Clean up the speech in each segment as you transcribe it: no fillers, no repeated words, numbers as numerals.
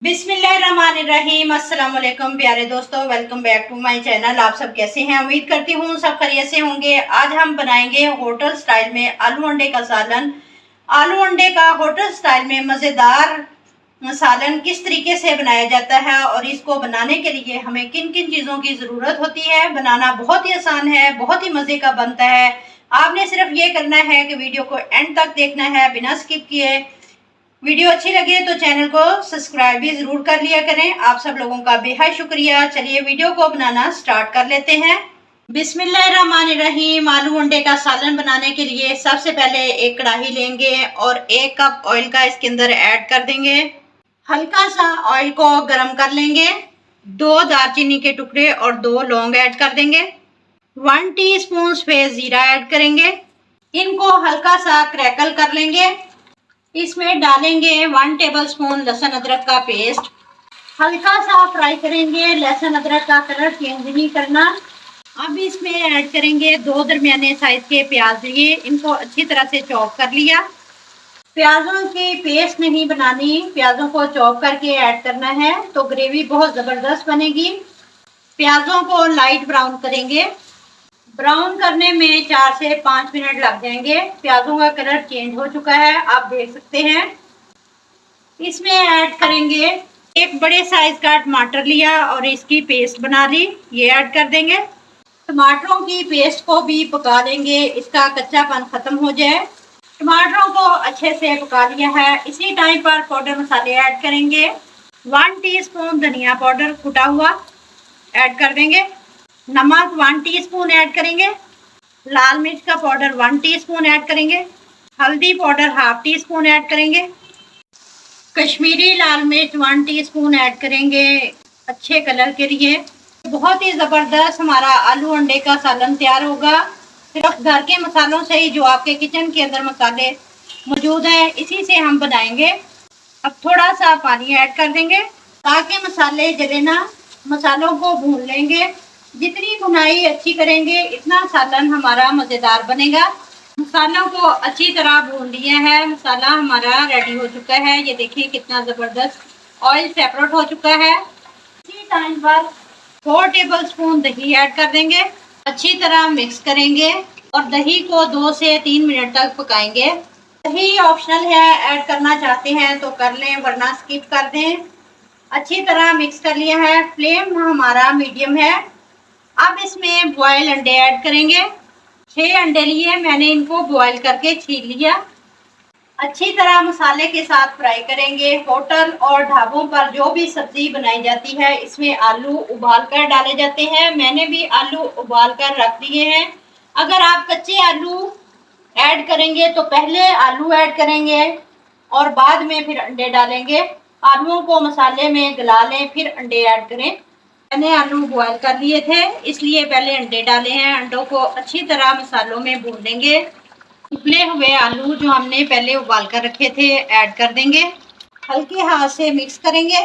बिस्मिल्लाहिर्रहमानिर्रहीम। अस्सलाम वालेकुम प्यारे दोस्तों, welcome back to my channel. आप सब कैसे हैं? उम्मीद करती हूँ सब खैरियत से होंगे। आज हम बनाएंगे होटल स्टाइल में आलू अंडे का सालन। आलू अंडे का होटल स्टाइल में मज़ेदार सालन किस तरीके से बनाया जाता है और इसको बनाने के लिए हमें किन किन चीज़ों की ज़रूरत होती है। बनाना बहुत ही आसान है, बहुत ही मज़े का बनता है। आपने सिर्फ ये करना है कि वीडियो को एंड तक देखना है बिना स्किप किए। वीडियो अच्छी लगे तो चैनल को सब्सक्राइब भी जरूर कर लिया करें। आप सब लोगों का बेहद शुक्रिया। चलिए वीडियो को बनाना स्टार्ट कर लेते हैं। बिस्मिल्लाहिर्रहमानिर्रहीम। आलू अंडे का सालन बनाने के लिए सबसे पहले एक कढ़ाई लेंगे और 1 कप ऑयल का इसके अंदर ऐड कर देंगे। हल्का सा ऑयल को गर्म कर लेंगे। 2 दालचीनी के टुकड़े और 2 लौंग ऐड कर देंगे। 1 टीस्पून सफेद जीरा ऐड करेंगे। इनको हल्का सा क्रैकल कर लेंगे। इसमें डालेंगे 1 टेबलस्पून लहसुन अदरक का पेस्ट। हल्का सा फ्राई करेंगे। लहसुन अदरक का कलर चेंज नहीं करना। अब इसमें ऐड करेंगे 2 दरमियाने साइज के प्याज लिए। इनको अच्छी तरह से चॉप कर लिया। प्याजों की पेस्ट नहीं बनानी, प्याजों को चॉप करके ऐड करना है तो ग्रेवी बहुत ज़बरदस्त बनेगी। प्याजों को लाइट ब्राउन करेंगे। ब्राउन करने में 4 से 5 मिनट लग जाएंगे। प्याजों का कलर चेंज हो चुका है, आप देख सकते हैं। इसमें ऐड करेंगे 1 बड़े साइज का टमाटर लिया और इसकी पेस्ट बना ली, ये ऐड कर देंगे। टमाटरों की पेस्ट को भी पका लेंगे, इसका कच्चापन खत्म हो जाए। टमाटरों को अच्छे से पका लिया है। इसी टाइम पर पाउडर मसाले ऐड करेंगे। 1 टीस्पून धनिया पाउडर कुटा हुआ ऐड कर देंगे। नमक 1 टीस्पून ऐड करेंगे। लाल मिर्च का पाउडर 1 टीस्पून ऐड करेंगे। हल्दी powder half tea spoon add करेंगे। कश्मीरी लाल मिर्च 1 टीस्पून ऐड करेंगे अच्छे कलर के लिए। बहुत ही ज़बरदस्त हमारा आलू अंडे का सालन तैयार होगा। सिर्फ घर के मसालों से ही, जो आपके किचन के अंदर मसाले मौजूद हैं, इसी से हम बनाएंगे। अब थोड़ा सा पानी ऐड कर देंगे ताकि मसाले जले ना। मसालों को भून लेंगे। जितनी भुनाई अच्छी करेंगे इतना सालन हमारा मज़ेदार बनेगा। मसालों को अच्छी तरह भून लिया है। मसाला हमारा रेडी हो चुका है। ये देखिए कितना ज़बरदस्त ऑयल सेपरेट हो चुका है। इसी टाइम पर 4 टेबलस्पून दही ऐड कर देंगे। अच्छी तरह मिक्स करेंगे और दही को 2 से 3 मिनट तक पकाएंगे। दही ऑप्शनल है, ऐड करना चाहते हैं तो कर लें वरना स्किप कर दें। अच्छी तरह मिक्स कर लिया है। फ्लेम हमारा मीडियम है। अब इसमें बॉयल अंडे ऐड करेंगे। 6 अंडे लिए मैंने, इनको बॉयल करके छील लिया। अच्छी तरह मसाले के साथ फ्राई करेंगे। होटल और ढाबों पर जो भी सब्जी बनाई जाती है इसमें आलू उबाल कर डाले जाते हैं। मैंने भी आलू उबाल कर रख दिए हैं। अगर आप कच्चे आलू ऐड करेंगे तो पहले आलू ऐड करेंगे और बाद में फिर अंडे डालेंगे। आलूओं को मसाले में गला लें फिर अंडे ऐड करें। मैंने आलू बॉयल कर लिए थे इसलिए पहले अंडे डाले हैं। अंडों को अच्छी तरह मसालों में भून लेंगे। उबले हुए आलू जो हमने पहले उबाल कर रखे थे ऐड कर देंगे। हल्के हाथ से मिक्स करेंगे।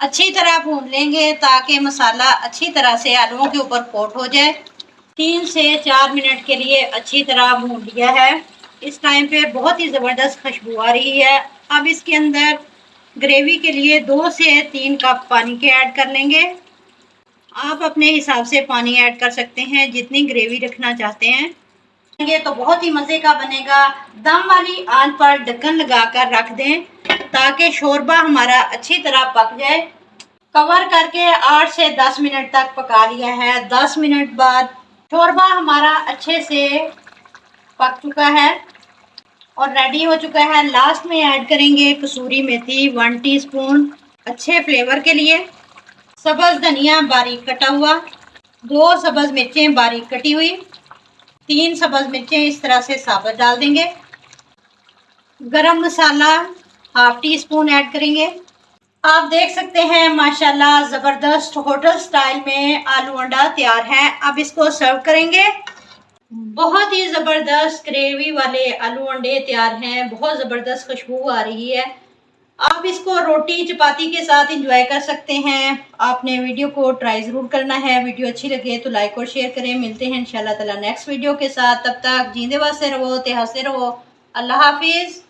अच्छी तरह भून लेंगे ताकि मसाला अच्छी तरह से आलूओं के ऊपर कोट हो जाए। 3 से 4 मिनट के लिए अच्छी तरह भून लिया है। इस टाइम पे बहुत ही ज़बरदस्त खुशबू आ रही है। अब इसके अंदर ग्रेवी के लिए 2 से 3 कप पानी के ऐड कर लेंगे। आप अपने हिसाब से पानी ऐड कर सकते हैं जितनी ग्रेवी रखना चाहते हैं। ये तो बहुत ही मज़े का बनेगा। दम वाली आंच पर ढक्कन लगाकर रख दें ताकि शोरबा हमारा अच्छी तरह पक जाए। कवर करके 8 से 10 मिनट तक पका लिया है। 10 मिनट बाद शोरबा हमारा अच्छे से पक चुका है और रेडी हो चुका है। लास्ट में ऐड करेंगे कसूरी मेथी 1 टीस्पून अच्छे फ्लेवर के लिए। सब्ज़ धनिया बारीक कटा हुआ। 2 सब्ज़ मिर्चें बारीक कटी हुई। 3 सब्ज़ मिर्चें इस तरह से साबुत डाल देंगे। गरम मसाला हाफ टी स्पून ऐड करेंगे। आप देख सकते हैं माशाल्लाह ज़बरदस्त होटल स्टाइल में आलू अंडा तैयार है। अब इसको सर्व करेंगे। बहुत ही ज़बरदस्त ग्रेवी वाले आलू अंडे तैयार हैं। बहुत ज़बरदस्त खुशबू आ रही है। आप इसको रोटी चपाती के साथ एंजॉय कर सकते हैं। आपने वीडियो को ट्राई ज़रूर करना है। वीडियो अच्छी लगे तो लाइक और शेयर करें। मिलते हैं इंशाल्लाह ताला नेक्स्ट वीडियो के साथ। तब तक जींदे वास्ते रहो, ते हंसते रहो। अल्लाह हाफिज़।